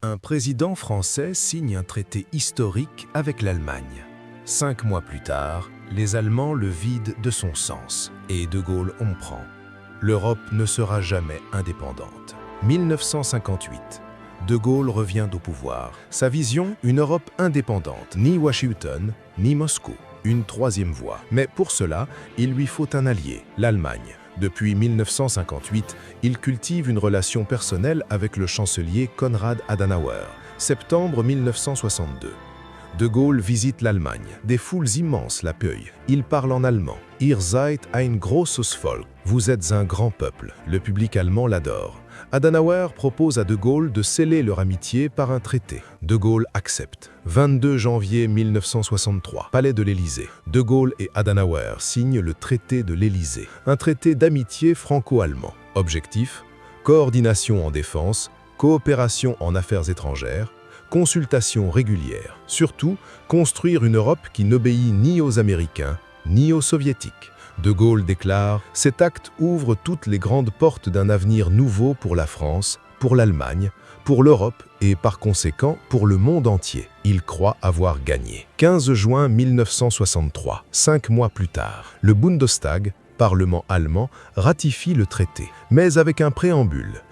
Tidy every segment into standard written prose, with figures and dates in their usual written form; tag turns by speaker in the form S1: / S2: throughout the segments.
S1: Un président français signe un traité historique avec l'Allemagne. 5 mois plus tard, les Allemands le vident de son sens et De Gaulle comprend. L'Europe ne sera jamais indépendante. 1958. De Gaulle revient au pouvoir. Sa vision, une Europe indépendante, ni Washington, ni Moscou. Une troisième voie. Mais pour cela, il lui faut un allié, l'Allemagne. Depuis 1958, il cultive une relation personnelle avec le chancelier Konrad Adenauer. Septembre 1962. De Gaulle visite l'Allemagne. Des foules immenses l'accueillent. Il parle en allemand. Ihr seid ein großes Volk. Vous êtes un grand peuple. Le public allemand l'adore. Adenauer propose à De Gaulle de sceller leur amitié par un traité. De Gaulle accepte. 22 janvier 1963, palais de l'Élysée. De Gaulle et Adenauer signent le traité de l'Élysée, un traité d'amitié franco-allemand. Objectif : coordination en défense, coopération en affaires étrangères, consultation régulière. Surtout, construire une Europe qui n'obéit ni aux Américains, ni aux Soviétiques. De Gaulle déclare « Cet acte ouvre toutes les grandes portes d'un avenir nouveau pour la France, pour l'Allemagne, pour l'Europe et par conséquent pour le monde entier. » Il croit avoir gagné. 15 juin 1963, 5 mois plus tard, le Bundestag, Parlement allemand, ratifie le traité, mais avec un préambule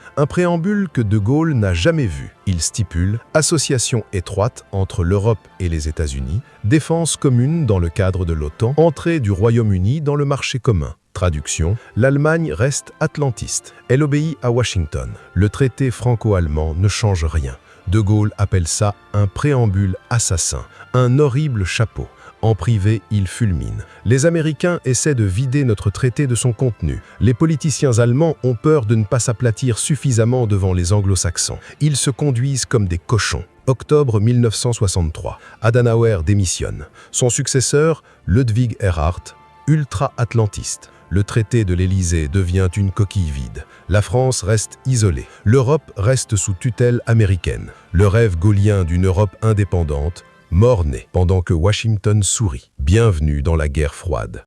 S1: que De Gaulle n'a jamais vu. Il stipule « Association étroite entre l'Europe et les États-Unis, défense commune dans le cadre de l'OTAN, entrée du Royaume-Uni dans le marché commun ». Traduction, l'Allemagne reste atlantiste. Elle obéit à Washington. Le traité franco-allemand ne change rien. De Gaulle appelle ça un préambule assassin, un horrible chapeau. En privé, il fulmine. Les Américains essaient de vider notre traité de son contenu. Les politiciens allemands ont peur de ne pas s'aplatir suffisamment devant les anglo-saxons. Ils se conduisent comme des cochons. Octobre 1963, Adenauer démissionne. Son successeur, Ludwig Erhard, ultra-atlantiste. Le traité de l'Élysée devient une coquille vide. La France reste isolée. L'Europe reste sous tutelle américaine. Le rêve gaullien d'une Europe indépendante mort-né pendant que Washington sourit. Bienvenue dans la guerre froide.